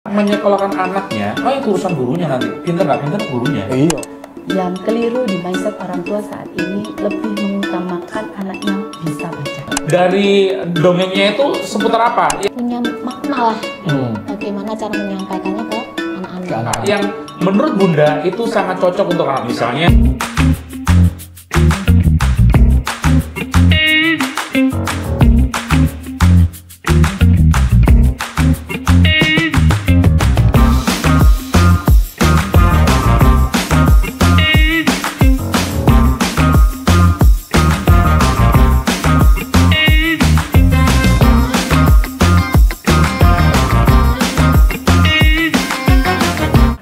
Menyekolahkan anaknya, itu urusan gurunya nanti. Pinter nggak pinter gurunya. Iya. Yang keliru di mindset orang tua saat ini lebih mengutamakan anaknya bisa baca. Dari dongengnya itu seputar apa? Punya makna lah. Bagaimana cara menyampaikannya ke anak-anak. Yang menurut Bunda itu sangat cocok untuk anak, misalnya.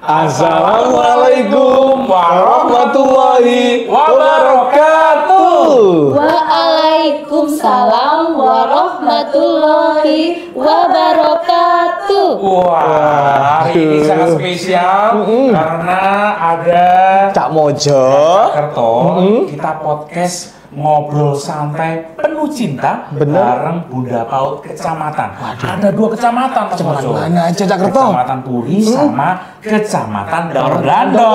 Assalamualaikum warahmatullahi wabarakatuh. Waalaikumsalam warahmatullahi wabarakatuh. Wah, hari ini sangat spesial karena ada Cak Mojo. Kerto. Kita podcast ngobrol santai penuh cinta. Bener. Bareng Bunda Paut Kecamatan. Ada 2 kecamatan, Mas Kecamatan Mojo. mana aja, Cak Kerto? Kecamatan Puri sama Kecamatan Daur Dando.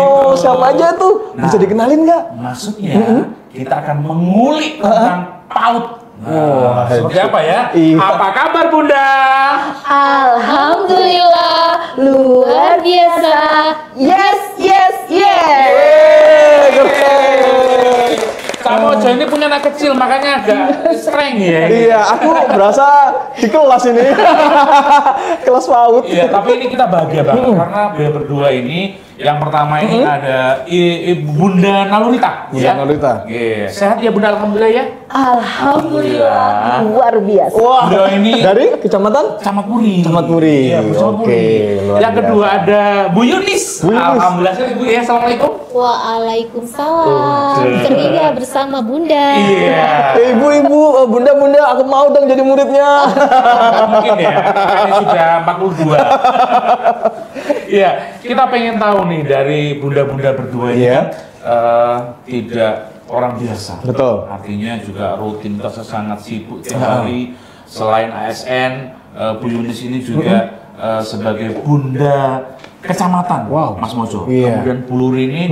Oh, siapa aja tuh? Bisa dikenalin nggak? Maksudnya kita akan mengulik tentang PAUD. Nah, seperti apa ya? Iya. Apa kabar Bunda? Alhamdulillah, luar biasa. Yes, yes, yes. Kamu Mojo ini punya anak kecil makanya agak streng ya. Iya, aku berasa di kelas ini. Kelas PAUD. Iya, tapi ini kita bahagia banget karena beliau berdua ini. Yang pertama ini ada Bunda Nalurita. Bunda Nalurita. Iya. Sehat ya Bunda, alhamdulillah ya. Alhamdulillah, luar biasa. Wah, Beliau ini dari kecamatan? Camat Puri. Camat Puri. Iya, Camat Oke, Puri. luar Yang kedua biasa. ada Bu Yunis. Bu Yunis. Alhamdulillah sehat Ibu ya. Assalamualaikum. Waalaikumsalam. Ceria bersama Bunda. Iya. Ibu, bunda, aku mau dong jadi muridnya. Nggak mungkin ya. Ini sudah 42. Iya, kita pengen tahu nih dari bunda-bunda berdua ini Iya. tidak orang biasa. Betul. Artinya juga rutinitasnya sangat sibuk tiap hari. Selain ASN, Bu Yunis ini juga sebagai bunda kecamatan, Wow. Mas Mojo. Iya. Kemudian Puluri ini,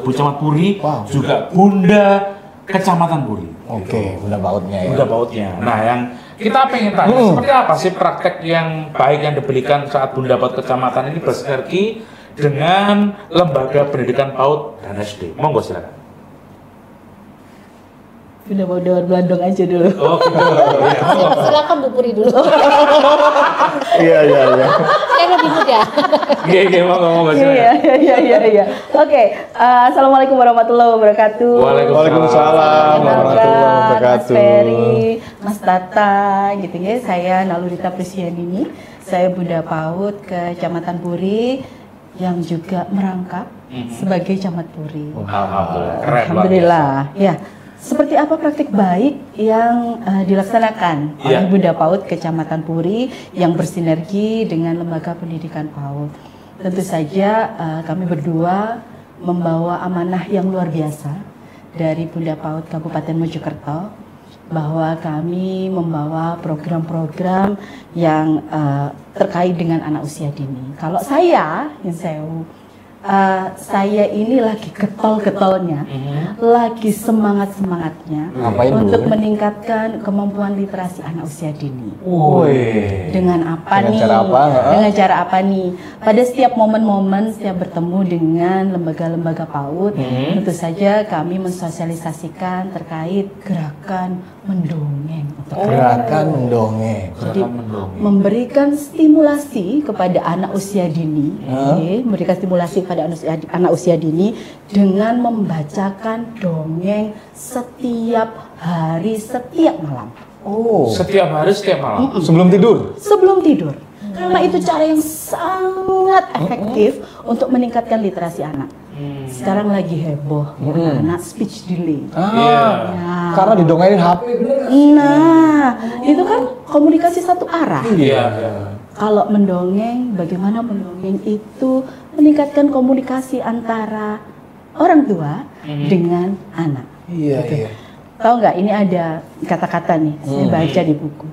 Bu Camat Puri, Wow. juga bunda kecamatan Puri. Oke, bunda PAUD-nya ya. Bunda PAUD-nya. Nah, yang kita pengen tanya, seperti apa sih praktek yang baik yang diberikan saat Bunda PAUD Kecamatan ini bersinergi dengan lembaga pendidikan PAUD dan SD? Monggo silakan. Udah mau daur belandong aja dulu. Oh, gitu. Silakan Bu Puri dulu. Iya. Saya lebih muda. Iya, monggo Iya, silakan. iya. Oke, assalamualaikum warahmatullahi wabarakatuh. Waalaikumsalam warahmatullahi Mas wabarakatuh. Ferry, Mas Tata, gitu ya. Saya Nalurita Prisianini. Saya Bunda PAUD Kecamatan Puri yang juga merangkap sebagai Camat Puri. Alhamdulillah. Keren. Alhamdulillah. Ya. Seperti apa praktik baik yang dilaksanakan oleh Bunda PAUD Kecamatan Puri yang bersinergi dengan Lembaga Pendidikan PAUD? Tentu saja kami berdua membawa amanah yang luar biasa dari Bunda PAUD Kabupaten Mojokerto, bahwa kami membawa program-program yang terkait dengan anak usia dini. Kalau saya ini lagi getol-getolnya, lagi semangat-semangatnya untuk meningkatkan kemampuan literasi anak usia dini. Dengan apa Dengan nih? cara apa? Dengan cara apa nih? Pada setiap momen-momen setiap bertemu dengan lembaga-lembaga PAUD, tentu saja kami mensosialisasikan terkait gerakan mendongeng. Gerakan mendongeng. Jadi memberikan stimulasi kepada anak usia dini, memberikan stimulasi kepada anak usia dini dengan membacakan dongeng setiap hari, setiap malam. Oh. Setiap hari, setiap malam. Sebelum tidur. Sebelum tidur. Karena itu cara yang sangat efektif untuk meningkatkan literasi anak. Sekarang lagi heboh anak speech delay. Karena didongengin HP. Nah, itu kan komunikasi satu arah. Iya. Kalau mendongeng, bagaimana mendongeng itu meningkatkan komunikasi antara orang tua dengan anak. Iya. Tahu nggak? Ini ada kata-kata nih, saya baca di buku.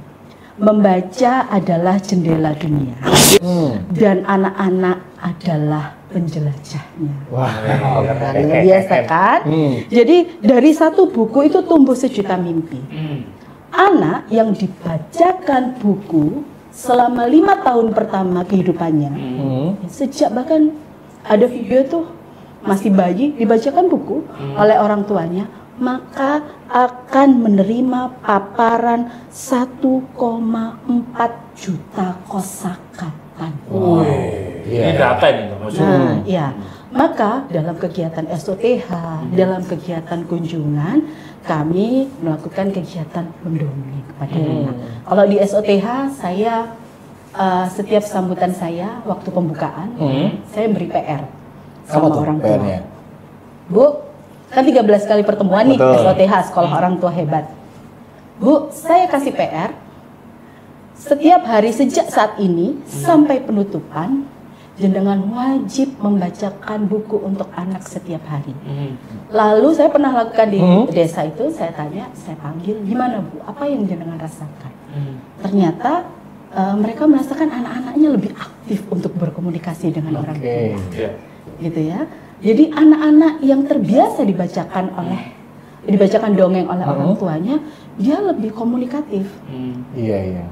membaca adalah jendela dunia dan anak-anak adalah penjelajahnya. Wah, Luar biasa kan? Jadi dari satu buku itu tumbuh sejuta mimpi. Anak yang dibacakan buku selama 5 tahun pertama kehidupannya, sejak bahkan ada video tuh masih bayi dibacakan buku oleh orang tuanya, maka akan menerima paparan 1,4 juta kosakata. Ini data ini maksudnya. Nah, ya. Maka dalam kegiatan SOTH, dalam kegiatan kunjungan, kami melakukan kegiatan mendongeng kepada anak. Kalau di SOTH, saya setiap sambutan saya waktu pembukaan, saya beri PR sama orang tua. Bu, kan 13 kali pertemuan nih SOTH, Sekolah Orang Tua Hebat. Bu, saya kasih PR. Setiap hari sejak saat ini sampai penutupan, jenengan wajib membacakan buku untuk anak setiap hari. Lalu saya pernah lakukan di desa itu, saya tanya, saya panggil, gimana Bu, apa yang jenengan rasakan? Ternyata mereka merasakan anak-anaknya lebih aktif untuk berkomunikasi dengan orang tua. Gitu ya. Jadi anak-anak yang terbiasa dibacakan dongeng oleh orang tuanya, dia lebih komunikatif. Iya.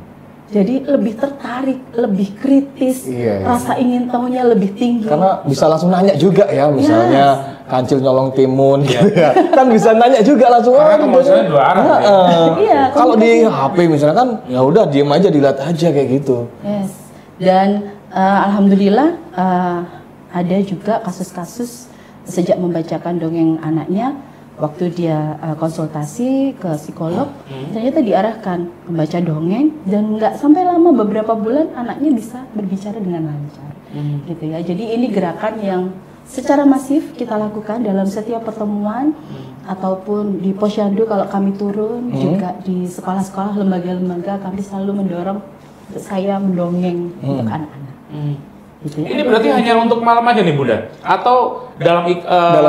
Jadi lebih tertarik, lebih kritis, rasa ingin tahunya lebih tinggi. Karena bisa langsung nanya juga ya, misalnya kancil nyolong timun gitu ya. Kan bisa nanya juga langsung. Karena kemaksudnya dua arah. Kalau di HP misalnya kan ya udah diem aja, dilihat aja kayak gitu. Yes. Dan alhamdulillah ada juga kasus-kasus sejak membacakan dongeng anaknya, waktu dia konsultasi ke psikolog, ternyata diarahkan membaca dongeng dan nggak sampai lama, beberapa bulan anaknya bisa berbicara dengan lancar, gitu ya. Jadi ini gerakan yang secara masif kita lakukan dalam setiap pertemuan ataupun di Posyandu kalau kami turun, juga di sekolah-sekolah, lembaga-lembaga kami selalu mendorong saya mendongeng untuk anak-anak. Gitu ya. Ini berarti hanya untuk malam aja nih Bunda? Atau dalam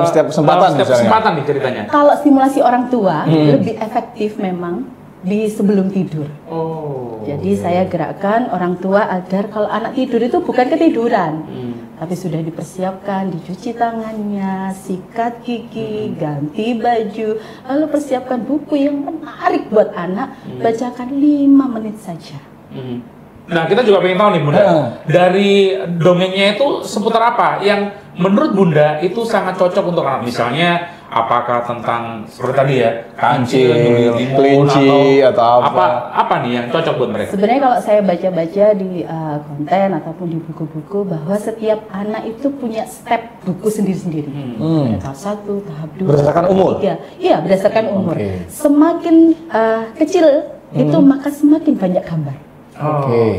setiap kesempatan kesempatan nih ceritanya? Kalau stimulasi orang tua lebih efektif memang di sebelum tidur. Jadi saya gerakkan orang tua agar kalau anak tidur itu bukan ketiduran, tapi sudah dipersiapkan, dicuci tangannya, sikat gigi, ganti baju, lalu persiapkan buku yang menarik buat anak, bacakan 5 menit saja. Nah, kita juga pengen tahu nih Bunda, dari dongengnya itu seputar apa yang menurut Bunda itu sangat cocok untuk anak? Misalnya, apakah tentang seperti tadi ya, kancil, kelinci, atau apa nih yang cocok buat mereka? Sebenarnya kalau saya baca-baca di konten ataupun di buku-buku, bahwa setiap anak itu punya step buku sendiri-sendiri. Tahap 1, tahap 2, berdasarkan umur? Iya, berdasarkan umur. Semakin kecil itu maka semakin banyak gambar.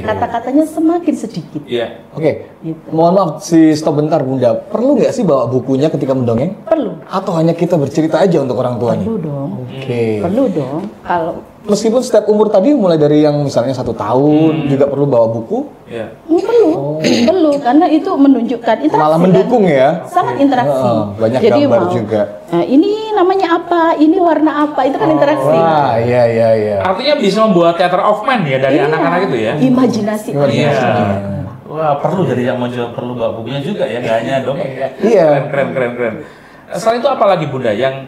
Kata-katanya semakin sedikit. Gitu. Mohon maaf, stop bentar Bunda. Perlu nggak sih bawa bukunya ketika mendongeng? Perlu. Atau hanya kita bercerita aja untuk orang tuanya? Perlu dong. Perlu dong. Kalau meskipun step umur tadi mulai dari yang misalnya 1 tahun juga perlu bawa buku? Perlu, karena itu menunjukkan interaksi. Malah mendukung ya? Sangat interaksi. Banyak jadi gambar juga. Ini namanya apa? Ini warna apa? Itu kan interaksi. Wah, iya. Artinya bisa membuat theater of mind ya dari anak-anak itu ya? Imajinasi. Wah, perlu dari yang mau perlu bawa bukunya juga ya, nggak hanya dong. Keren. Selain itu apa lagi Bunda yang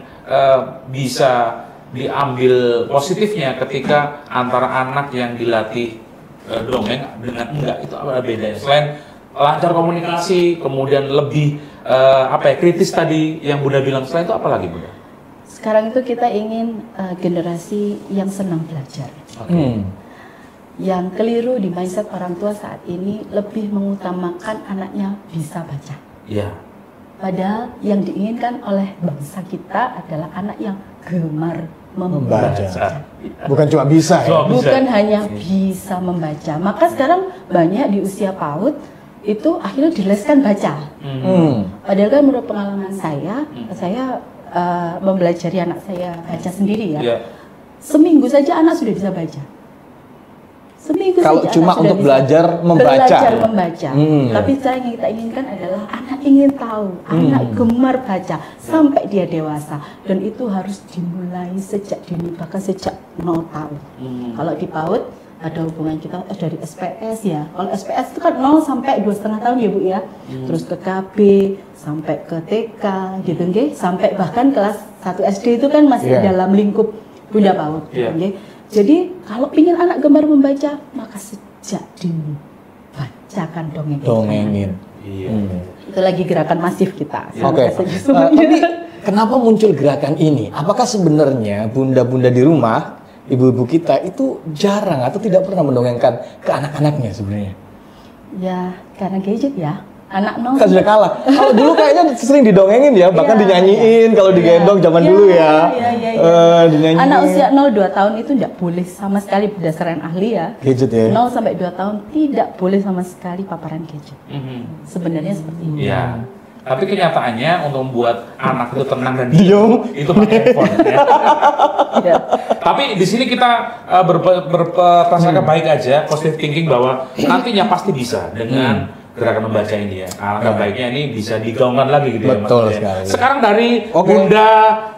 bisa diambil positifnya ketika antara anak yang dilatih dongeng dengan enggak, itu apa bedanya? Selain lancar komunikasi, kemudian lebih kritis tadi yang Bunda bilang, selain itu apa lagi Bunda? Sekarang itu kita ingin generasi yang senang belajar. Yang keliru di mindset orang tua saat ini lebih mengutamakan anaknya bisa baca. Padahal yang diinginkan oleh bangsa kita adalah anak yang gemar membaca. Bukan cuma bisa ya? Bukan hanya bisa membaca. Maka sekarang banyak di usia PAUD itu akhirnya dileskan baca. Padahal kan menurut pengalaman saya mempelajari anak saya baca sendiri ya. Seminggu saja anak sudah bisa baca. Seminggu kalau saja cuma untuk belajar membaca. Tapi yang kita inginkan adalah anak ingin tahu, anak gemar baca sampai dia dewasa, dan itu harus dimulai sejak dini, bahkan sejak 0 tahun. Kalau di PAUD ada hubungan kita dari SPS ya. Kalau SPS itu kan 0 sampai 2,5 tahun ya Bu ya. Terus ke KB sampai ke TK gitu nggih, sampai bahkan kelas 1 SD itu kan masih dalam lingkup Bunda PAUD gitu nggih. Jadi kalau ingin anak gemar membaca, maka sejak dini bacakan dongeng. Dongengin. Itu lagi gerakan masif kita. Oke. Tapi kenapa muncul gerakan ini? Apakah sebenarnya bunda-bunda di rumah, ibu-ibu kita itu jarang atau tidak pernah mendongengkan ke anak-anaknya sebenarnya? Ya, karena gadget ya. Anak nol Kan sudah kalah. Kalau dulu kayaknya sering didongengin ya, bahkan dinyanyiin kalau digendong zaman dulu ya. Dinyanyiin. Anak usia 0-2 tahun itu tidak boleh sama sekali berdasarkan ahli ya. Gadget ya. 0 sampai 2 tahun tidak boleh sama sekali paparan gadget. Sebenarnya seperti itu. Ya. Tapi kenyataannya untuk membuat anak itu tenang dan diam itu pakai handphone. Ya. Tapi di sini kita berprasangka baik aja, positive thinking bahwa nantinya pasti bisa dengan gerakan membaca ini ya. Alangkah baiknya ini bisa digaungkan lagi gitu. Betul ya, sekali. Sekarang dari Bunda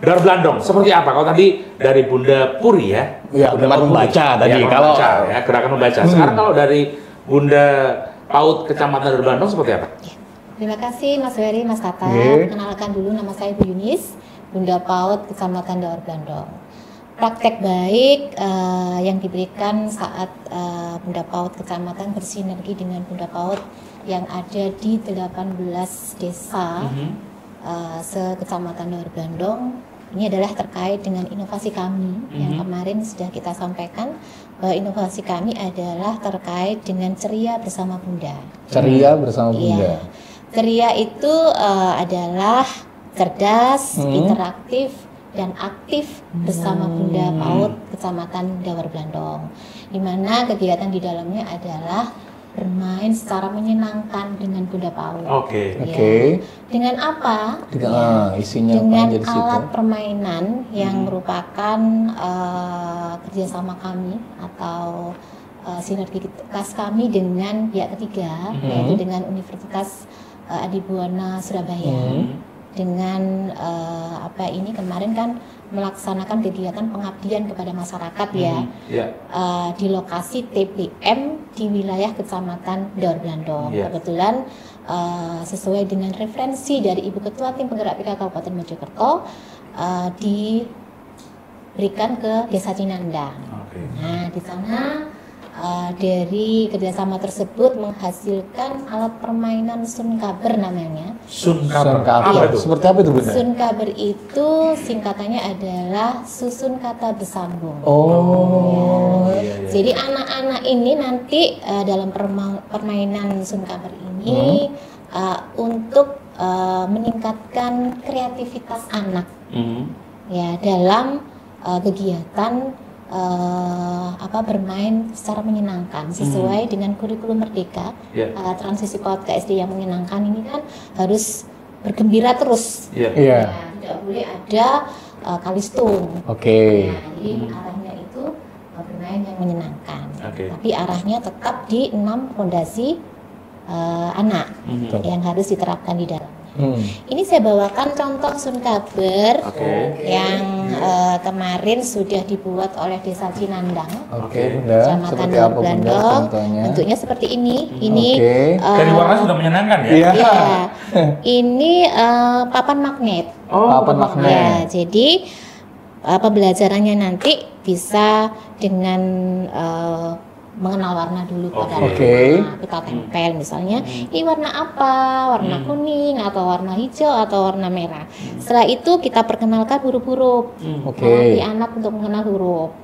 Daur Blandong seperti apa? Kalau tadi dari Bunda Puri ya. Ya, Bunda membaca tadi. Kalau ya, gerakan membaca. Sekarang kalau dari Bunda PAUD Kecamatan Daur Blandong seperti apa? Terima kasih Mas Wery, Mas Tata. Kenalkan dulu, nama saya Bu Yunis, Bunda PAUD Kecamatan Daur Blandong. Praktek baik yang diberikan saat Bunda PAUD Kecamatan bersinergi dengan Bunda PAUD yang ada di 18 desa se-Kecamatan Daur Blandong. Ini adalah terkait dengan inovasi kami yang kemarin sudah kita sampaikan bahwa inovasi kami adalah terkait dengan ceria bersama Bunda. Ceria bersama Bunda. Ceria itu adalah cerdas, interaktif, dan aktif bersama Bunda PAUD Kecamatan Daur Blandong. Di mana kegiatan di dalamnya adalah bermain secara menyenangkan dengan Bunda PAUD. Oke. Dengan apa? Isinya dengan apa aja di situ? alat permainan yang merupakan kerjasama kami atau sinergitas kami dengan pihak ketiga, yaitu dengan Universitas Adibuana Surabaya. Dengan ini kemarin kan melaksanakan kegiatan pengabdian kepada masyarakat di lokasi TPM di wilayah Kecamatan Daur Blandong. Kebetulan sesuai dengan referensi dari Ibu Ketua Tim Penggerak PK Kabupaten Mojokerto diberikan ke Desa Cinandang. Nah, di sana dari kerjasama tersebut menghasilkan alat permainan Sunkaber namanya. Sunkaber. Seperti apa itu Bunda? Sunkaber itu singkatannya adalah susun kata bersambung. Jadi anak-anak ini nanti dalam permainan Sunkaber ini untuk meningkatkan kreativitas anak ya dalam kegiatan bermain secara menyenangkan sesuai dengan kurikulum Merdeka. Transisi PAUD ke SD yang menyenangkan ini kan harus bergembira terus. Tidak boleh ada kalistung. Jadi arahnya itu bermain yang menyenangkan. Tapi arahnya tetap di 6 fondasi anak yang harus diterapkan di dalam. Ini saya bawakan contoh Sunkaber yang kemarin sudah dibuat oleh Desa Cinandang, Kecamatan Daur Blandong. Bentuknya seperti ini. Ini dari warna sudah menyenangkan ya? Ini papan magnet. Papan magnet. Ya, jadi pembelajarannya nanti bisa dengan mengenal warna dulu pada kita tempel misalnya ini warna apa, warna kuning atau warna hijau atau warna merah. Setelah itu kita perkenalkan huruf-huruf, melatih anak untuk mengenal huruf.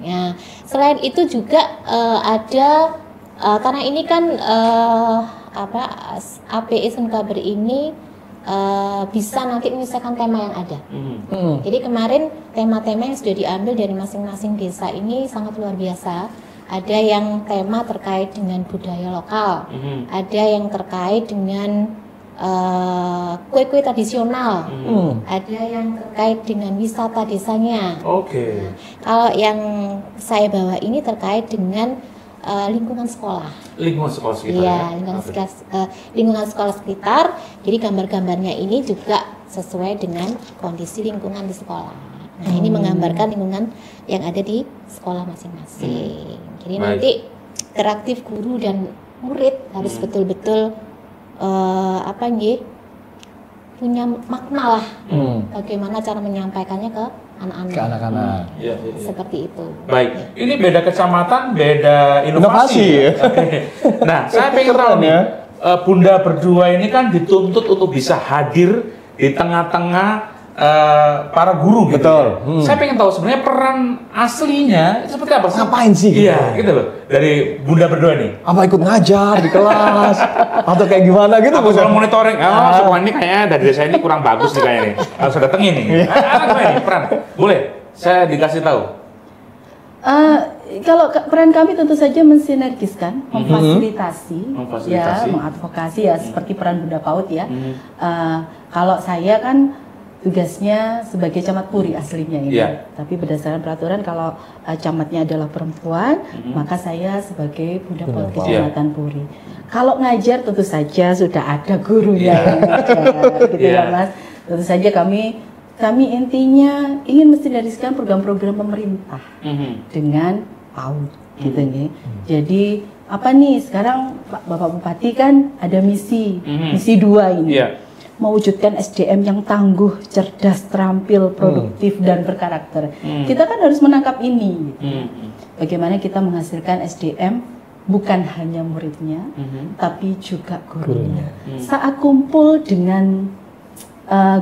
Ya, selain itu juga ada karena ini kan APE Sunkaber ini bisa nanti menyelesaikan tema yang ada. Jadi kemarin tema-tema yang sudah diambil dari masing-masing desa ini sangat luar biasa. Ada yang tema terkait dengan budaya lokal, ada yang terkait dengan kue-kue tradisional, ada yang terkait dengan wisata desanya. Kalau yang saya bawa ini terkait dengan lingkungan sekolah. Lingkungan sekolah sekitar. Iya, lingkungan sekolah sekitar. Jadi gambar-gambarnya ini juga sesuai dengan kondisi lingkungan di sekolah. Nah, ini menggambarkan lingkungan yang ada di sekolah masing-masing. Jadi nanti interaktif guru dan murid harus betul-betul punya makna lah. Bagaimana cara menyampaikannya ke anak-anak. Seperti itu. Baik. Ini beda kecamatan, beda inovasi. Nah, saya pengen tahu nih, Bunda berdua ini kan dituntut untuk bisa hadir di tengah-tengah para guru gitu. Betul. Saya pengen tahu sebenarnya peran aslinya seperti apa? Ngapain sih? Iya, gitu loh. Dari Bunda berdua nih. Apa ikut ngajar di kelas atau kayak gimana gitu? Atau kalau monitoring, semua ini kayaknya dari desa ini kurang bagus nih kayaknya nih. Harus datengin nih. Apa nih peran? Boleh? Saya dikasih tahu. Kalau peran kami tentu saja mensinergiskan, memfasilitasi, ya, mengadvokasi ya, seperti peran Bunda PAUD ya. Kalau saya kan tugasnya sebagai camat Puri aslinya ini, tapi berdasarkan peraturan kalau camatnya adalah perempuan, maka saya sebagai Bunda PAUD Kecamatan Puri. Kalau ngajar tentu saja sudah ada gurunya yang ngajar, gitu ya Mas. Tentu saja kami intinya ingin mensinergiskan program-program pemerintah dengan PAUD, gitu ya. Jadi apa nih sekarang Bapak Bupati kan ada misi 2 ini. Mewujudkan SDM yang tangguh, cerdas, terampil, produktif, dan berkarakter. Kita kan harus menangkap ini. Bagaimana kita menghasilkan SDM bukan hanya muridnya, tapi juga gurunya. Saat kumpul dengan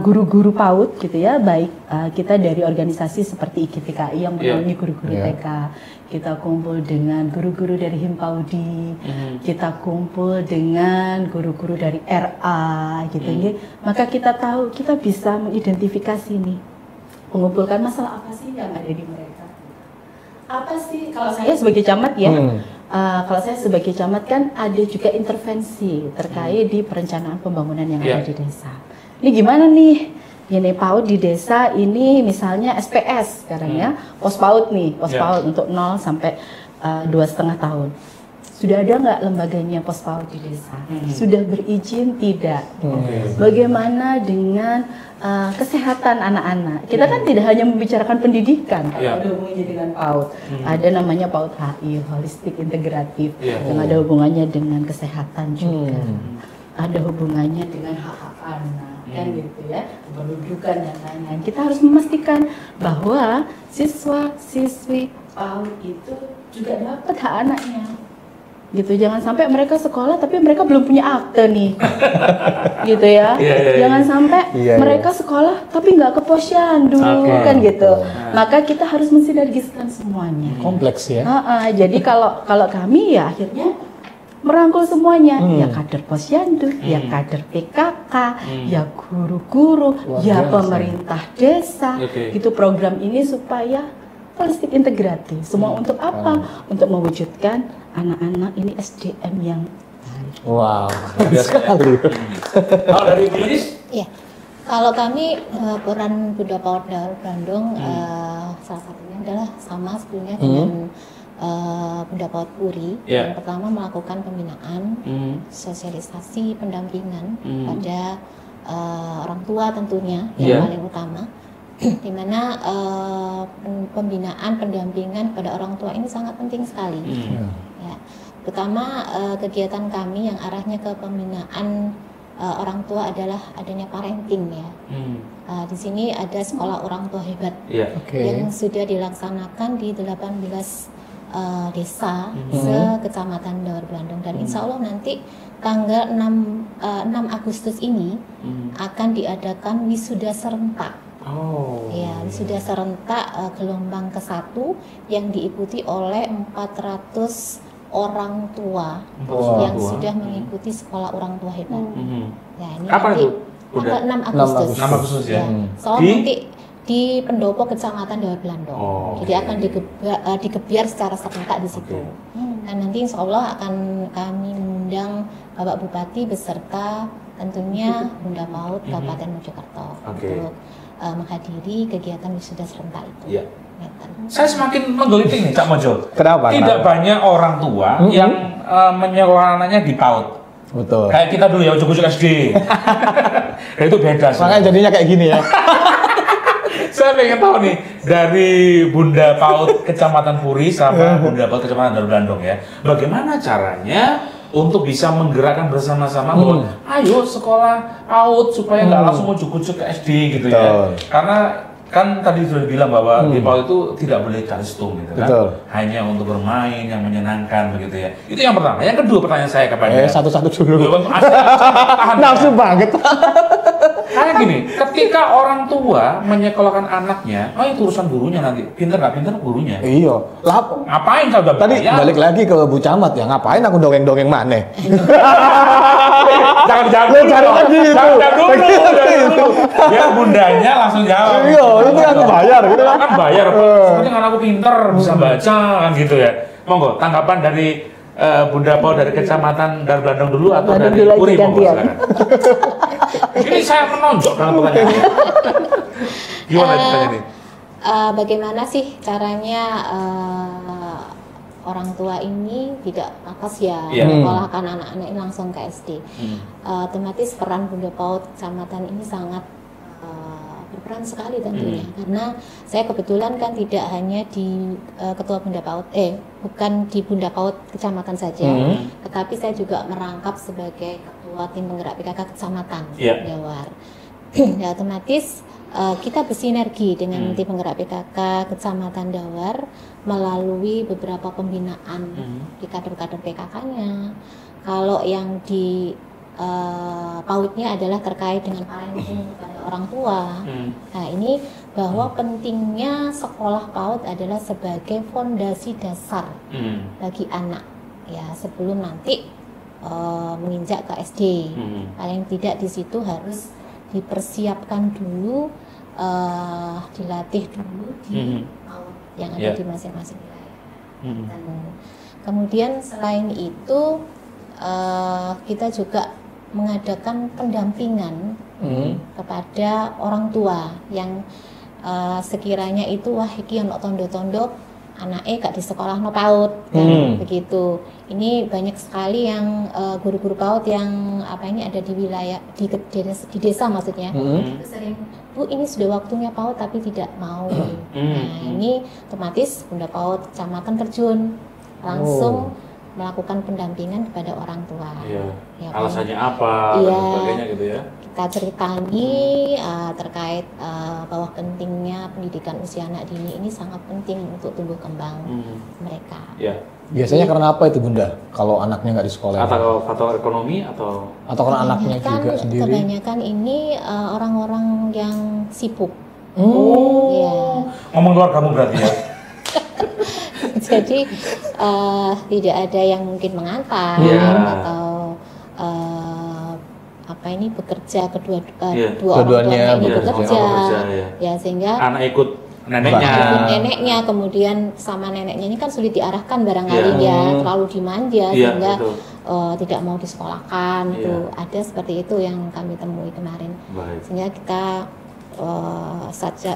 guru-guru PAUD gitu ya, baik kita dari organisasi seperti IGTKI yang menaungi guru-guru TK, kita kumpul dengan guru-guru dari Himpaudi, kita kumpul dengan guru-guru dari RA gitu ya. Maka kita tahu, kita bisa mengidentifikasi nih, mengumpulkan masalah apa sih yang ada di mereka. Apa sih, kalau saya sebagai camat ya, kalau saya sebagai camat kan ada juga intervensi terkait di perencanaan pembangunan yang ada di desa. Ini gimana nih? Ini PAUD di desa ini misalnya SPS sekarang ya, pos PAUD nih, pos PAUD untuk 0 sampai 2,5 tahun. Sudah ada nggak lembaganya pos PAUD di desa? Sudah berizin tidak? Bagaimana dengan kesehatan anak-anak? Kita kan tidak hanya membicarakan pendidikan, ada hubungannya dengan PAUD. Ada namanya PAUD HI, holistik integratif, yang ada hubungannya dengan kesehatan juga. Ada hubungannya dengan hak-hak anak. Kan gitu ya, pendudukan dan lain-lain. Kita harus memastikan bahwa siswa-siswi PAUD itu juga dapat hak anaknya. Gitu, jangan sampai mereka sekolah tapi mereka belum punya akte nih. Gitu ya. Jangan sampai mereka sekolah tapi nggak ke posyandu kan gitu. Maka kita harus mensinergiskan semuanya. Kompleks ya. Jadi kalau kami ya akhirnya merangkul semuanya, ya kader posyandu, ya kader PKK, ya guru-guru, ya pemerintah desa. Itu program ini supaya holistik integratif. Semua untuk apa? Untuk mewujudkan anak-anak ini SDM yang baik. Wow, sekali. Kalau dari Bilis? Ya, kalau kami peran Bunda PAUD Daur Bandung salah satunya adalah sama sebelumnya dengan Bunda PAUD Puri. Yang pertama melakukan pembinaan, sosialisasi, pendampingan pada orang tua tentunya yang paling utama, di mana pembinaan, pendampingan pada orang tua ini sangat penting sekali. Ya, terutama kegiatan kami yang arahnya ke pembinaan orang tua adalah adanya parenting ya. Di sini ada sekolah orang tua hebat yang sudah dilaksanakan di 18 desa se-Kecamatan Daur Bandung, dan insya Allah nanti tanggal 6 Agustus ini akan diadakan wisuda serentak. Ya, wisuda serentak gelombang ke-1 yang diikuti oleh 400 orang tua yang sudah mengikuti sekolah orang tua hebat. Ya, ini kapan nanti itu? Tanggal 6 Agustus. 6 Agustus ya. Soalnya nanti di Pendopo Kecamatan Daur Bandung. Jadi akan digebiar secara serentak di situ. Dan nanti insya Allah akan kami mengundang Bapak Bupati beserta tentunya Bunda PAUD Kabupaten Mojokerto untuk menghadiri kegiatan wisuda serentak itu. Saya semakin menggelitik nih Cak Mojo. Kenapa? Tidak banyak orang tua yang menyekolah anaknya di PAUD. Betul. Kayak kita dulu ya, ujuk-ujuk SD. Itu beda sih. Makanya jadinya kayak gini ya. Saya pengen tahu nih dari Bunda PAUD Kecamatan Puri sama Bunda PAUD Kecamatan Daru Blandong ya, bagaimana caranya untuk bisa menggerakkan bersama-sama bahwa ayo sekolah PAUD supaya nggak langsung ujuk-ujuk ke SD gitu ya. Karena kan tadi sudah bilang bahwa di PAUD itu tidak boleh calistung gitu kan. Hanya untuk bermain yang menyenangkan begitu ya. Itu yang pertama. Yang kedua pertanyaan saya kepada satu-satu dulu. Tahan, nafsu banget. Kayak gini, ketika orang tua menyekolahkan anaknya, oh itu urusan gurunya nanti, pinter nggak pinter gurunya. Iya. Lah, ngapain kalau udah tadi balik lagi ke Bu Camat ya, ngapain aku dongeng-dongeng maneh? Jangan dulu. Biar bundanya langsung jawab. Iya, itu aku bayar gitu kan. Kan bayar. Seperti kan aku pinter bisa baca kan gitu ya. Monggo tanggapan dari Bunda PAUD dari Kecamatan Daru Blandong dulu atau dari Puri, monggo silakan. Ini saya menonjok dalam pertanyaan. Gimana ceritanya nih? Bagaimana sih caranya orang tua ini tidak atas menyekolahkan anak-anak ini langsung ke SD? Otomatis peran Bunda PAUD Kecamatan ini sangat berperan sekali tentunya, karena saya kebetulan kan tidak hanya di Ketua Bunda PAUD, bukan di Bunda PAUD Kecamatan saja, tetapi saya juga merangkap sebagai Ketua Tim Penggerak PKK Kecamatan Dawar. Ya, otomatis kita bersinergi dengan Tim Penggerak PKK Kecamatan Dawar melalui beberapa pembinaan di kader-kader PKK-nya. Kalau yang di PAUD-nya adalah terkait dengan parenting kepada orang tua. Nah, ini bahwa pentingnya sekolah PAUD adalah sebagai fondasi dasar bagi anak ya sebelum nanti menginjak ke SD. Paling tidak di situ harus dipersiapkan dulu, dilatih dulu di PAUD yang ada di masing-masing wilayah. Dan kemudian selain itu kita juga mengadakan pendampingan kepada orang tua yang sekiranya itu wah iki ono tondo-tondo anake gak di sekolah no PAUD kan begitu. Ini banyak sekali yang guru-guru PAUD yang ada di wilayah di desa maksudnya. Itu sering, Bu ini sudah waktunya PAUD tapi tidak mau. Nah, ini otomatis Bunda PAUD Kecamatan terjun langsung melakukan pendampingan kepada orang tua. Ya, alasannya apa dan sebagainya gitu ya. Kita ceritani terkait bahwa pentingnya pendidikan usia anak dini ini sangat penting untuk tumbuh kembang mereka. Biasanya karena apa itu Bunda? Kalau anaknya nggak di sekolah? Atau faktor ekonomi atau karena anaknya juga sendiri? Kebanyakan ini orang-orang yang sibuk. Ngomong keluar kamu berarti ya. Jadi tidak ada yang mungkin mengantar atau bekerja dua-duanya ini bekerja ya sehingga anak ikut neneknya kemudian sama neneknya ini kan sulit diarahkan barangkali terlalu dimanja sehingga tidak mau disekolahkan itu ada seperti itu yang kami temui kemarin. Sehingga kita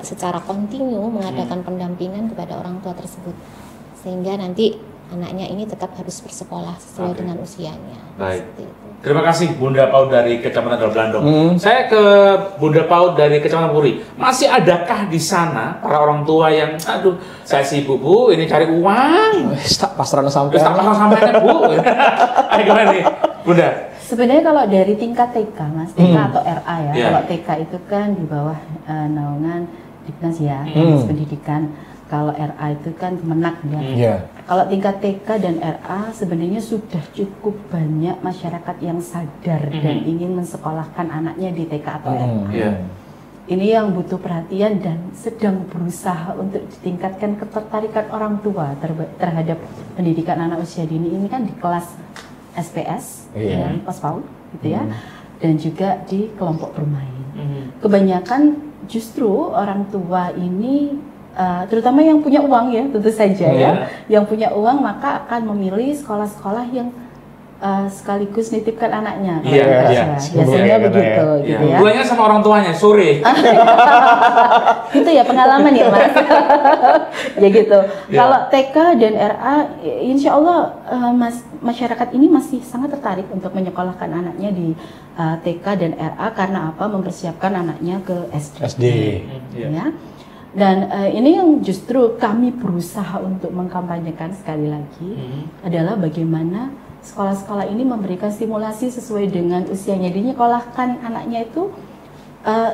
secara kontinu mengadakan pendampingan kepada orang tua tersebut sehingga nanti anaknya ini tetap harus bersekolah sesuai dengan usianya. Terima kasih Bunda PAUD dari Kecamatan Daru Blandong. Saya ke Bunda PAUD dari Kecamatan Puri. Masih adakah di sana para orang tua yang aduh saya sibuk Bu, ini cari uang. Tak pasrah sampai. Bu. Ayo gimana nih Bunda? Sebenarnya kalau dari tingkat TK Mas, TK atau RA ya. Kalau TK itu kan di bawah naungan Dinas ya, Dinas Pendidikan. Kalau RA itu kan Kemenak ya. Kalau tingkat TK dan RA sebenarnya sudah cukup banyak masyarakat yang sadar dan ingin mensekolahkan anaknya di TK atau RA. Ini yang butuh perhatian dan sedang berusaha untuk ditingkatkan ketertarikan orang tua terhadap pendidikan anak usia dini ini kan di kelas SPS, kelas PAUD gitu ya, dan juga di kelompok bermain. Kebanyakan justru orang tua ini terutama yang punya uang ya tentu saja yang punya uang maka akan memilih sekolah-sekolah yang sekaligus nitipkan anaknya. Biasanya begitu gitu ya. Pulangnya sama orang tuanya sore. Itu ya pengalaman ya Mas. Ya gitu. Kalau TK dan RA insya Allah masyarakat ini masih sangat tertarik untuk menyekolahkan anaknya di TK dan RA karena apa? Mempersiapkan anaknya ke SD. Ya. Dan ini yang justru kami berusaha untuk mengkampanyekan sekali lagi adalah bagaimana sekolah-sekolah ini memberikan stimulasi sesuai dengan usianya. Jadi nyekolahkan anaknya itu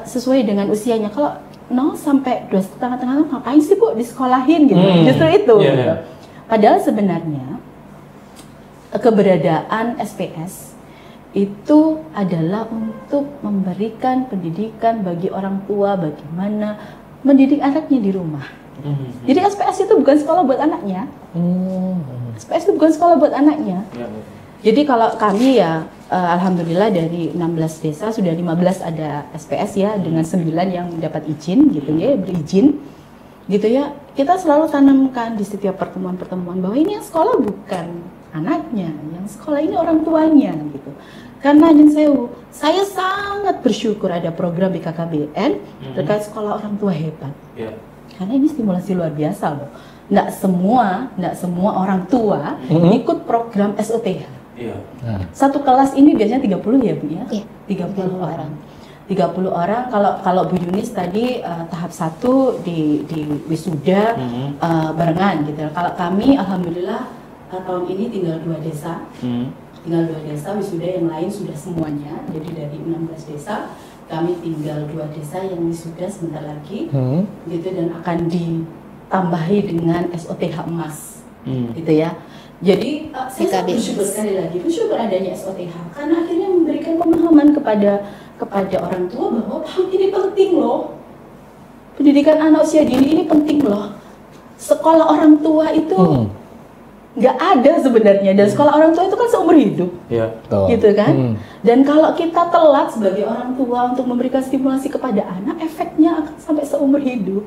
sesuai dengan usianya. Kalau 0 sampai 2,5 tahun ngapain sih Bu disekolahin gitu. Justru itu. Gitu. Padahal sebenarnya keberadaan SPS itu adalah untuk memberikan pendidikan bagi orang tua bagaimana mendidik anaknya di rumah. Jadi SPS itu bukan sekolah buat anaknya. SPS itu bukan sekolah buat anaknya. Jadi kalau kami ya alhamdulillah dari 16 desa sudah 15 ada SPS ya, dengan 9 yang mendapat izin gitu ya, berizin gitu ya. Kita selalu tanamkan di setiap pertemuan-pertemuan bahwa ini yang sekolah bukan anaknya, yang sekolah ini orang tuanya gitu. Karena saya sangat bersyukur ada program BKKBN terkait sekolah orang tua hebat. Karena ini stimulasi luar biasa loh. Nggak semua orang tua ikut program SOTH. Satu kelas ini biasanya 30 ya Bu ya? 30 orang. 30 orang. Kalau Bu Yunis tadi tahap 1 di wisuda barengan gitu. Kalau kami alhamdulillah tahun ini tinggal 2 desa. Tinggal 2 desa, wisuda yang lain sudah semuanya. Jadi dari 16 desa, kami tinggal 2 desa yang wisuda sebentar lagi, gitu, dan akan ditambahi dengan SOTH emas, gitu ya. Jadi saya bersyukur sekali lagi, bersyukur adanya SOTH, karena akhirnya memberikan pemahaman kepada orang tua bahwa ini penting loh, pendidikan anak usia dini ini penting loh. Sekolah orang tua itu nggak ada sebenarnya, dan sekolah orang tua itu kan seumur hidup, gitu kan. Dan kalau kita telat sebagai orang tua untuk memberikan stimulasi kepada anak, efeknya akan sampai seumur hidup.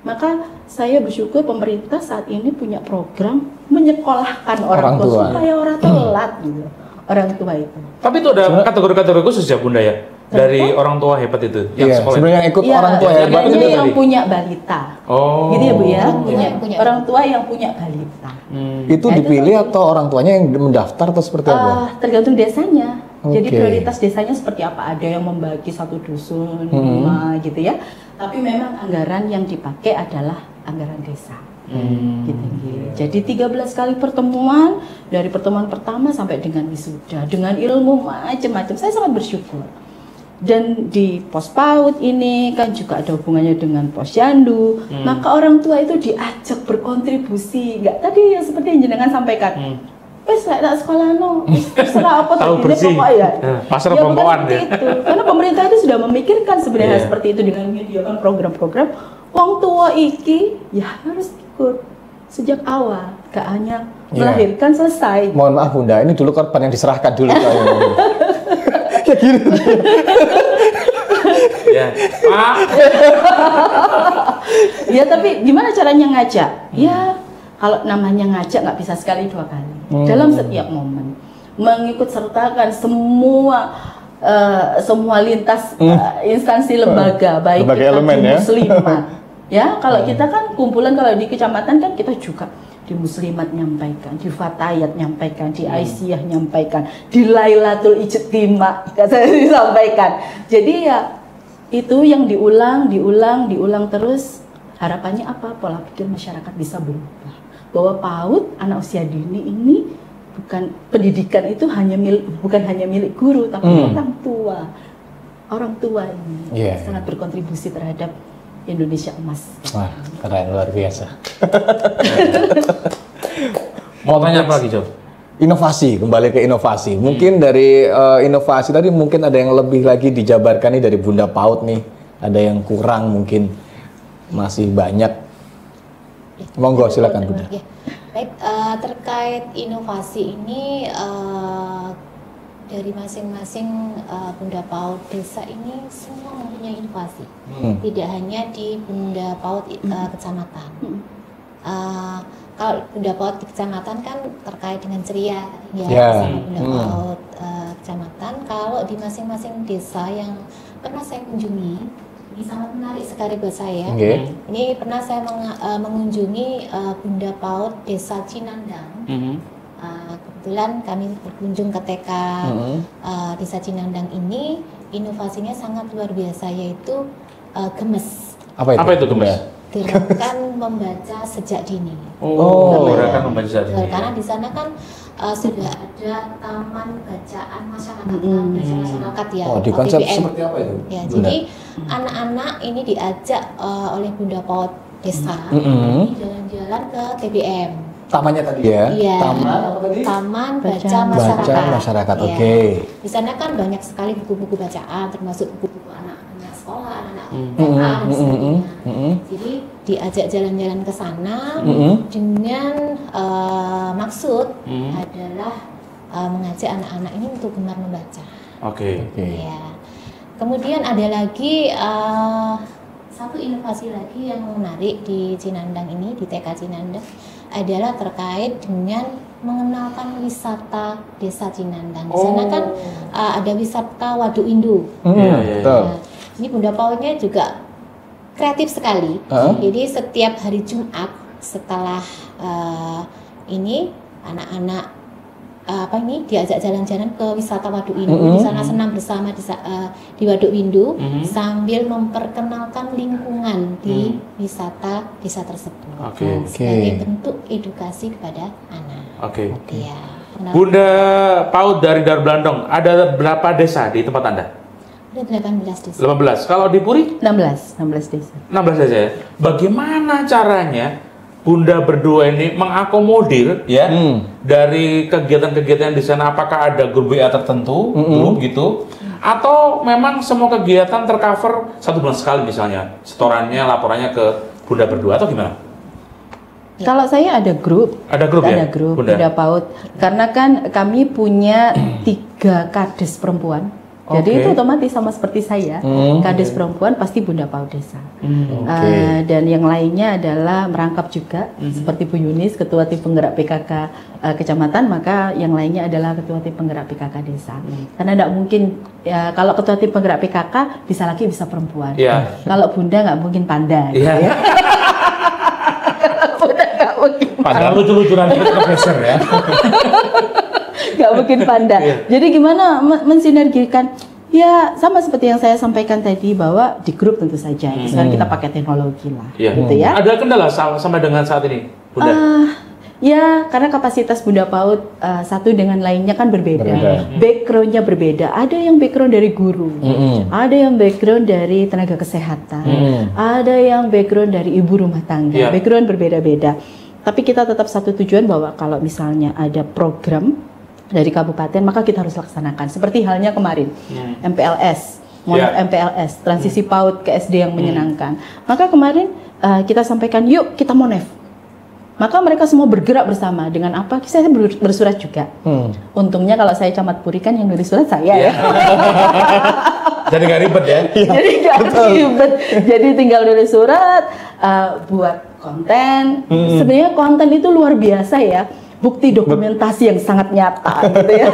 Maka saya bersyukur pemerintah saat ini punya program menyekolahkan orang tua supaya orang telat gitu, orang tua itu. Tapi itu ada kategori-kategori khusus ya Bunda ya? Dari orang tua hebat itu yang sekolah. Sebenarnya ikut orang tua hebat itu yang punya balita. Gitu ya Bu ya, punya orang tua yang punya balita. Itu dipilih atau orang tuanya yang mendaftar atau seperti apa? Tergantung desanya. Jadi prioritas desanya seperti apa? Ada yang membagi 1 dusun 5 gitu ya. Tapi memang anggaran yang dipakai adalah anggaran desa. Gitu. Jadi 13 kali pertemuan, dari pertemuan pertama sampai dengan wisuda, dengan ilmu macam-macam. Saya sangat bersyukur. Dan di pos PAUD ini kan juga ada hubungannya dengan posyandu, maka orang tua itu diajak berkontribusi. Nggak tadi yang seperti yang jenengan sampaikan, wes tak sekolah no, terserah apa tahu bersih, pasar perempuan ya. Karena pemerintah itu sudah memikirkan sebenarnya seperti itu dengan menyediakan program-program. Wong tua iki ya harus ikut sejak awal, gak hanya melahirkan selesai. Mohon maaf Bunda, ini dulu korban yang diserahkan dulu. Ya gitu. Pak. Ya tapi gimana caranya ngajak? Ya kalau namanya ngajak nggak bisa sekali 2 kali. Dalam setiap momen mengikut sertakan semua lintas instansi lembaga, baik kita di muslimat. Ya kalau kita kan kumpulan, kalau di kecamatan kan kita juga di muslimat nyampaikan, di fatayat nyampaikan, di aisyah nyampaikan, di lailatul ijtima saya disampaikan. Jadi ya itu yang diulang terus. Harapannya apa? Pola pikir masyarakat bisa berubah, bahwa PAUD anak usia dini ini bukan pendidikan itu bukan hanya milik guru, tapi orang tua ini sangat berkontribusi terhadap Indonesia emas. Wah, keren, luar biasa. Mau tanya apa lagi, Jo? Inovasi, kembali ke inovasi. Mungkin dari inovasi tadi mungkin ada yang lebih lagi dijabarkan nih dari Bunda PAUD nih. Ada yang kurang mungkin, masih banyak. Monggo silakan Bunda. Baik, terkait inovasi ini dari masing-masing Bunda PAUD desa ini semua mempunyai inovasi, tidak hanya di Bunda PAUD kecamatan. Kalau Bunda PAUD di kecamatan kan terkait dengan ceria sama Bunda PAUD kecamatan. Kalau di masing-masing desa yang pernah saya kunjungi, ini sangat menarik sekali buat saya. Ini pernah saya mengunjungi Bunda PAUD desa Cinandang. Kebetulan kami berkunjung ke TK desa Cinandang ini, inovasinya sangat luar biasa, yaitu gemes. Apa itu Mas? Gerakan membaca sejak dini. Gerakan membaca sejak dini. Karena di sana kan sudah ada taman bacaan masyarakat ya. Di konsep TBM. seperti apa itu? Ya, jadi anak-anak ini diajak oleh Bunda PAUD Desa jalan-jalan ke TBM. Tamannya tadi ya? Iya. Taman Baca Masyarakat. Ya. Oke. Di sana kan banyak sekali buku-buku bacaan, termasuk buku-buku anak-anak sekolah, anak-anak SMA dan sebagainya. Jadi diajak jalan-jalan ke sana dengan maksud adalah mengajak anak-anak ini untuk gemar membaca. Oke. Ya. Kemudian ada lagi satu inovasi lagi yang menarik di Cinandang ini, di TK Cinandang, adalah terkait dengan mengenalkan wisata Desa Cinandang. Di sana kan ada wisata Waduk Windu. Betul. Ini Bunda PAUD-nya juga kreatif sekali. Jadi setiap hari Jumat setelah ini anak-anak diajak jalan-jalan ke wisata Waduk Windu. Di sana senam bersama di Waduk Windu sambil memperkenalkan lingkungan di wisata desa tersebut. Sebagai bentuk edukasi kepada anak. Ya, Bunda PAUD dari Darul Blandong, ada berapa desa di tempat Anda? Ada 18 desa. 18. Kalau di Puri? 16 desa. 16 desa ya. Bagaimana caranya Bunda berdua ini mengakomodir ya dari kegiatan-kegiatan di sana? Apakah ada grup WA tertentu, grup gitu, atau memang semua kegiatan tercover 1 bulan sekali misalnya setorannya, laporannya ke Bunda berdua atau gimana? Kalau saya ada grup ya? Ada grup Bunda PAUD. Karena kan kami punya 3 kades perempuan. Jadi itu otomatis sama seperti saya, kades perempuan pasti Bunda PAUD Desa. Dan yang lainnya adalah merangkap juga, seperti Bu Yunis, Ketua Tim Penggerak PKK Kecamatan, maka yang lainnya adalah Ketua Tim Penggerak PKK Desa. Karena tidak mungkin, ya, kalau Ketua Tim Penggerak PKK bisa laki bisa perempuan. Kalau Bunda nggak mungkin panda. Gitu ya. Bunda nggak mungkin. Padahal lucu-lucuan kita geser ya. Nggak mungkin panda. Jadi gimana mensinergikan? Ya sama seperti yang saya sampaikan tadi, bahwa di grup tentu saja. Sekarang kita pakai teknologi lah, gitu ya. Ada kendala sama dengan saat ini, Bunda? Ya, karena kapasitas Bunda PAUD satu dengan lainnya kan berbeda. Backgroundnya berbeda. Ada yang background dari guru, ada yang background dari tenaga kesehatan, ada yang background dari ibu rumah tangga. Background berbeda-beda. Tapi kita tetap satu tujuan, bahwa kalau misalnya ada program dari kabupaten, maka kita harus laksanakan. Seperti halnya kemarin, MPLS, MPLS, transisi PAUD ke SD yang menyenangkan. Maka kemarin kita sampaikan, yuk kita monef. Maka mereka semua bergerak bersama. Dengan apa? Saya bersurat juga. Untungnya kalau saya camat Puri kan yang nulis surat saya ya. Jadi nggak ribet ya? Jadi nggak ribet. Jadi tinggal nulis surat, buat konten. Sebenarnya konten itu luar biasa ya. Bukti dokumentasi yang sangat nyata gitu ya.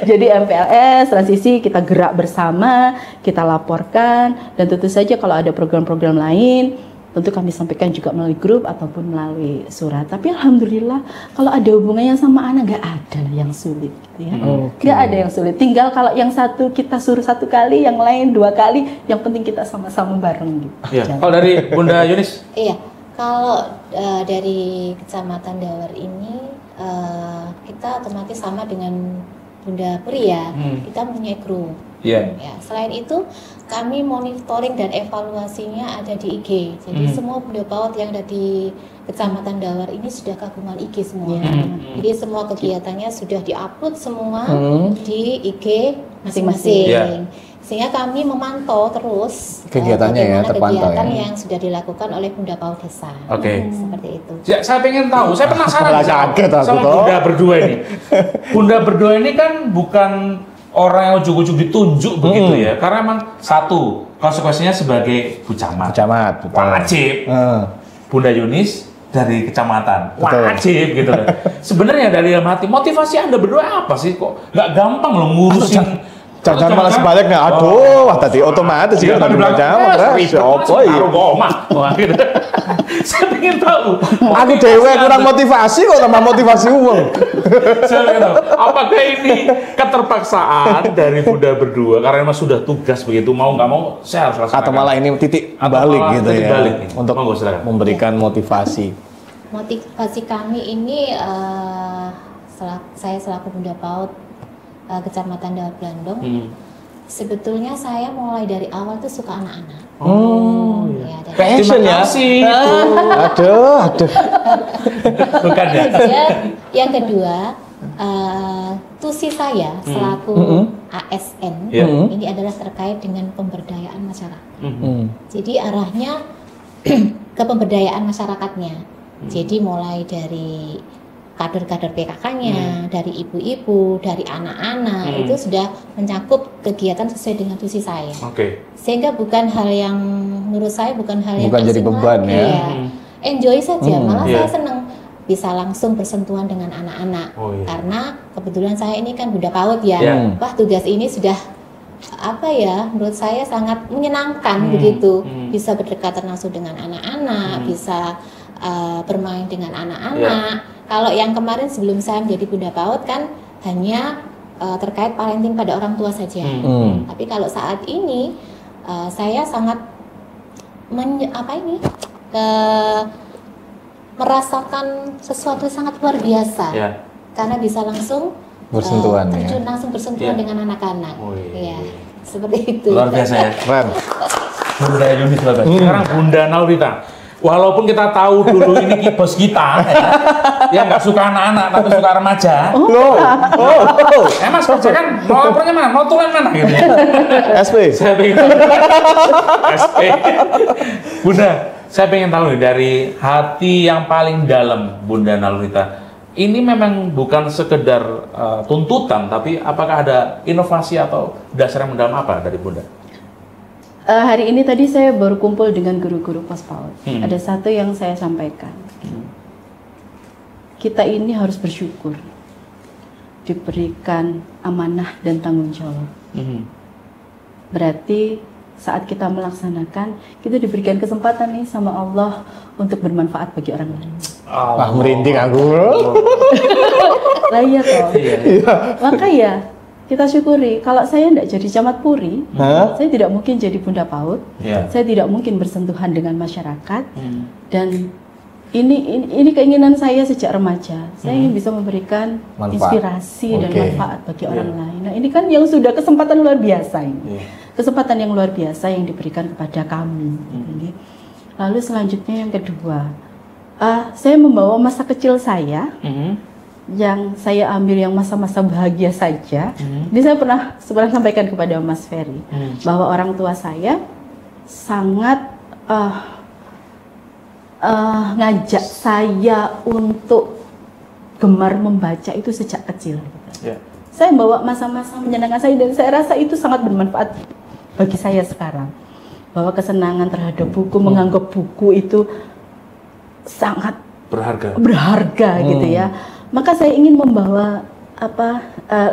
Jadi MPLS transisi kita gerak bersama, kita laporkan, dan tentu saja kalau ada program-program lain tentu kami sampaikan juga melalui grup ataupun melalui surat. Tapi alhamdulillah kalau ada hubungannya sama anak nggak ada yang sulit gitu ya. Nggak ada yang sulit. Tinggal kalau yang satu kita suruh 1 kali, yang lain 2 kali, yang penting kita sama-sama bareng gitu. Kalau dari Bunda Yunis? Iya, kalau dari Kecamatan Dawar ini kita otomatis sama dengan Bunda Puri ya, kita mempunyai grup. Ya, selain itu kami monitoring dan evaluasinya ada di IG. Jadi semua Bunda PAUD yang ada di Kecamatan Dawar ini sudah gabungan IG semua. Jadi semua kegiatannya sudah diupload semua di IG masing-masing. Sehingga kami memantau terus kegiatannya kegiatan yang sudah dilakukan oleh Bunda PAUD Desa. Seperti itu. Ya, saya pengen tahu, saya penasaran sama Bunda berdua ini. Bunda berdua ini kan bukan orang yang ujuk-ujuk ditunjuk begitu ya. Karena memang satu, konsekuensinya sebagai Bu Camat. Wajib. Bunda Yunis dari kecamatan. Wajib gitu kan. Sebenarnya dari dalam hati, motivasi Anda berdua apa sih? Kok nggak gampang loh ngurusin Jangan malah sebaliknya. Aduh, wah tadi otomatis sih kan baca apa iya. Wah, gitu. Saya ingin tahu. Aku dewe kurang motivasi kok tambah motivasi uang. Saya ingin tahu, apakah ini keterpaksaan dari Bunda berdua karena memang sudah tugas begitu, mau nggak mau saya harus laksanakan. Atau malah ini titik balik gitu ya. Untuk memberikan motivasi. Motivasi kami ini saya selaku Bunda PAUD Kecamatan Dawat Blandong, sebetulnya saya mulai dari awal tuh suka anak-anak. Ya, passion ya. Aduh. Bukan ya. Yang kedua, tusi saya selaku ASN ini adalah terkait dengan pemberdayaan masyarakat. Jadi arahnya ke pemberdayaan masyarakatnya. Jadi mulai dari kader-kader PKK-nya, dari ibu-ibu, dari anak-anak, itu sudah mencakup kegiatan sesuai dengan tusi saya. Sehingga bukan hal yang, menurut saya bukan hal yang jadi beban ya. Enjoy saja, malah saya senang bisa langsung bersentuhan dengan anak-anak. Karena kebetulan saya ini kan Bunda PAUD ya. Wah, tugas ini sudah menurut saya sangat menyenangkan begitu. Bisa berdekatan langsung dengan anak-anak, bisa bermain dengan anak-anak. Kalau yang kemarin sebelum saya menjadi Bunda PAUD kan hanya terkait parenting pada orang tua saja. Tapi kalau saat ini saya sangat merasakan sesuatu sangat luar biasa. Karena bisa langsung bersentuhan langsung bersentuhan dengan anak-anak. Seperti itu. Luar biasa ya. Keren. Bunda Yunis sekarang Bunda Naurita. Walaupun kita tahu dulu ini bos kita, yang nggak suka anak-anak tapi suka remaja. Mas kerja kan notornya mana? Notulen mana gitu? SP. Saya pengen SP. Bunda, saya pengen tahu nih dari hati yang paling dalam Bunda Naurita. Ini memang bukan sekedar tuntutan, tapi apakah ada inovasi atau dasar yang mendalam apa dari Bunda? Hari ini tadi saya baru kumpul dengan guru-guru pos PAUD. Ada satu yang saya sampaikan. Kita ini harus bersyukur diberikan amanah dan tanggung jawab. Berarti saat kita melaksanakan, kita diberikan kesempatan nih sama Allah untuk bermanfaat bagi orang lain. Wah, merinding aku. Lah iya toh. Maka ya kita syukuri. Kalau saya tidak jadi camat Puri, saya tidak mungkin jadi Bunda PAUD. Saya tidak mungkin bersentuhan dengan masyarakat. Dan ini keinginan saya sejak remaja. Saya ingin bisa memberikan inspirasi dan manfaat bagi orang lain. Nah, ini kan yang sudah kesempatan luar biasa ini. Kesempatan yang luar biasa yang diberikan kepada kami. Lalu selanjutnya yang kedua, saya membawa masa kecil saya. Yang saya ambil yang masa-masa bahagia saja. Ini saya pernah sampaikan kepada Mas Ferry bahwa orang tua saya sangat ngajak saya untuk gemar membaca itu sejak kecil. Saya bawa masa-masa menyenangkan saya dan saya rasa itu sangat bermanfaat bagi saya sekarang. Bahwa kesenangan terhadap buku, menganggap buku itu sangat berharga gitu ya. Maka saya ingin membawa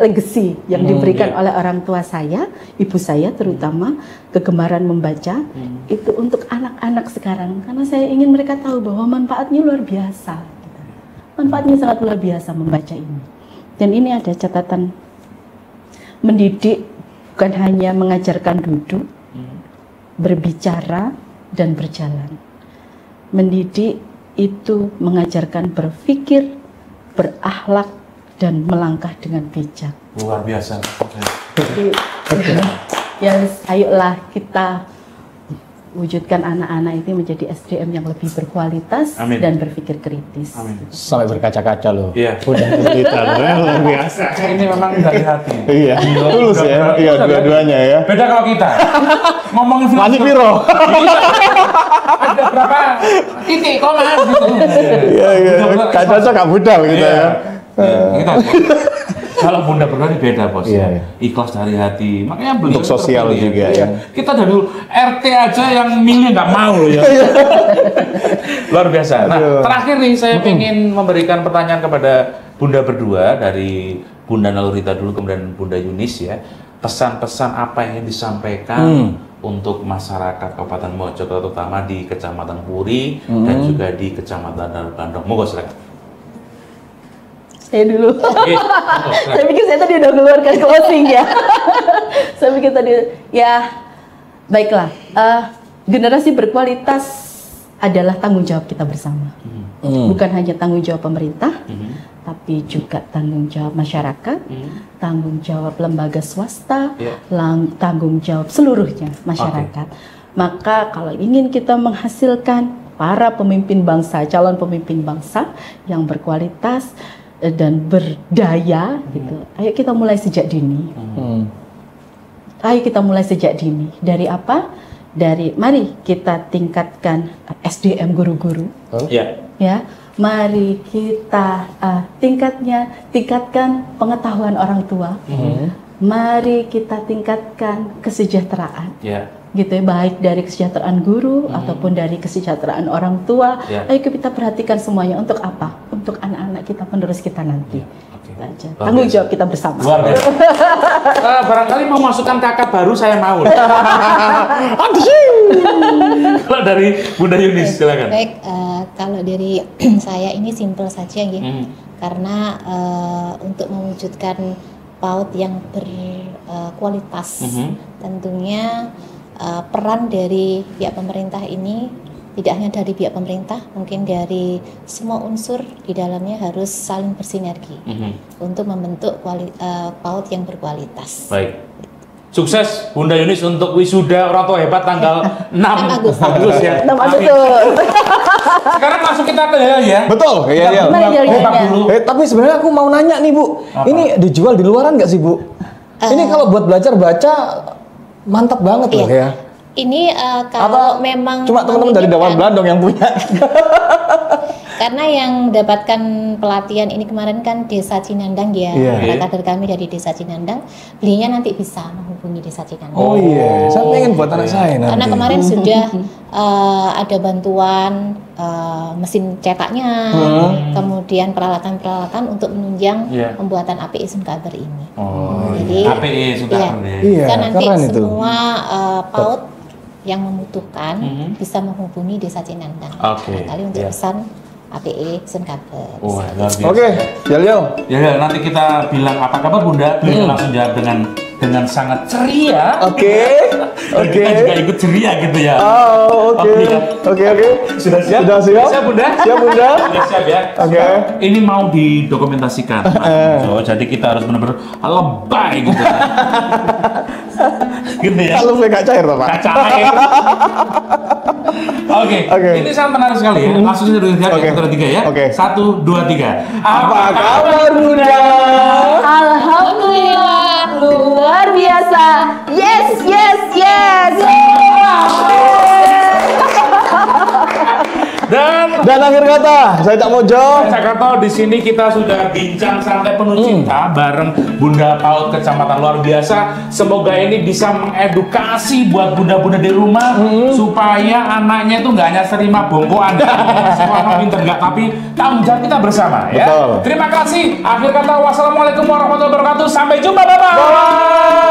legacy yang diberikan oleh orang tua saya, ibu saya terutama, kegemaran membaca itu untuk anak-anak sekarang, karena saya ingin mereka tahu bahwa manfaatnya luar biasa. Manfaatnya sangat luar biasa membaca ini. Dan ini ada catatan, mendidik bukan hanya mengajarkan duduk, berbicara dan berjalan. Mendidik itu mengajarkan berpikir, berakhlak dan melangkah dengan bijak. Luar biasa. Jadi, ya ayolah kita wujudkan anak-anak itu menjadi SDM yang lebih berkualitas dan berpikir kritis. Sampai berkaca-kaca loh. Udah kita luar biasa. Ini memang dari hati. Iya. Tulus ya. Iya, dua-duanya ya. Beda kalau kita ngomongin Manik Piro. Ada berapa titik koma gitu. Iya. Kaca-kaca gak budal gitu ya. Kalau Bunda berdua ini beda bos, ikhlas dari hati. Makanya beliau untuk sosial juga ya. Kita dari RT aja yang milih nggak mau loh ya. Luar biasa. Nah, terakhir nih saya ingin memberikan pertanyaan kepada Bunda berdua, dari Bunda Naurita dulu kemudian Bunda Yunis ya. pesan-pesan apa yang ingin disampaikan untuk masyarakat Kabupaten Mojokerto, terutama di Kecamatan Puri dan juga di Kecamatan Danau Bandung. Monggo silakan. Saya dulu. Saya pikir saya tadi udah keluarkan closing ya. Saya pikir tadi ya baiklah. Generasi berkualitas adalah tanggung jawab kita bersama. Bukan hanya tanggung jawab pemerintah, tapi juga tanggung jawab masyarakat, tanggung jawab lembaga swasta, tanggung jawab seluruhnya masyarakat. Maka kalau ingin kita menghasilkan para pemimpin bangsa, calon pemimpin bangsa yang berkualitas dan berdaya gitu. Ayo kita mulai sejak dini. Ayo kita mulai sejak dini. Dari apa? Dari mari kita tingkatkan SDM guru-guru. Ya. Mari kita tingkatkan pengetahuan orang tua. Mari kita tingkatkan kesejahteraan. Gitu ya, baik dari kesejahteraan guru ataupun dari kesejahteraan orang tua. Ayo kita perhatikan semuanya untuk apa? Untuk anak-anak kita, penerus kita nanti. Tanggung jawab kita bersama. Luar biasa. Barangkali mau masukkan kakak baru, saya mau. Kalau dari Bunda Yunis, silakan. Baik, kalau dari saya ini simpel saja ya. Karena untuk mewujudkan PAUD yang berkualitas, tentunya peran dari pihak pemerintah ini tidak hanya dari pihak pemerintah, mungkin dari semua unsur di dalamnya harus saling bersinergi untuk membentuk PAUD yang berkualitas. Baik. Sukses Bunda Yunis untuk wisuda orang tua hebat tanggal 6 Agustus ya. 6 Agustus. Sekarang masuk kita ke Yel ya. Betul, ya. Tapi sebenarnya aku mau nanya nih Bu, ini dijual di luaran nggak sih Bu? Ini kalau buat belajar baca mantap banget loh ya. Ini kalau memang cuma teman-teman dari Dawan Blandong yang punya. Karena yang dapatkan pelatihan ini kemarin kan Desa Cinandang ya, kader kami dari Desa Cinandang, belinya nanti bisa menghubungi Desa Cinandang. Oh iya, saya pengen buat anak saya nanti. Karena kemarin sudah ada bantuan mesin cetaknya, kemudian peralatan-peralatan untuk menunjang pembuatan API Sunkaber ini. Jadi API Sunkaber bisa nanti semua PAUD yang membutuhkan bisa menghubungi Desa Cinandang. Kali untuk pesan APE Sunkaber. Oke, Yel. Nanti kita bilang apa kabar Bunda, beliau langsung jawab dengan sangat ceria. Oke. Kita juga ikut ceria gitu ya. Oke. Sudah siap? Sudah siap? Siap Bunda? Siap Bunda? Sudah siap ya? Oke. Ini mau didokumentasikan. Jadi kita harus benar-benar lebay gitu. Gitu ya. Kalau gak cair Pak. Gak cair. Oke. Ini sangat menarik sekali ya. Langsung saja dulu yang ketiga ya. 1, 2, 3. Apa kabar Bunda? Alhamdulillah, luar biasa. Yes. Dan akhir kata, saya Cak Mojo. Di sini kita sudah bincang santai penuh cinta bareng Bunda PAUD Kecamatan luar biasa. Semoga ini bisa mengedukasi buat bunda-bunda di rumah supaya anaknya itu nggak hanya terima bongkoan sekolah pinter nggak, tapi tanggung jawab kita bersama ya. Terima kasih. Akhir kata, wassalamualaikum warahmatullahi wabarakatuh. Sampai jumpa, bye.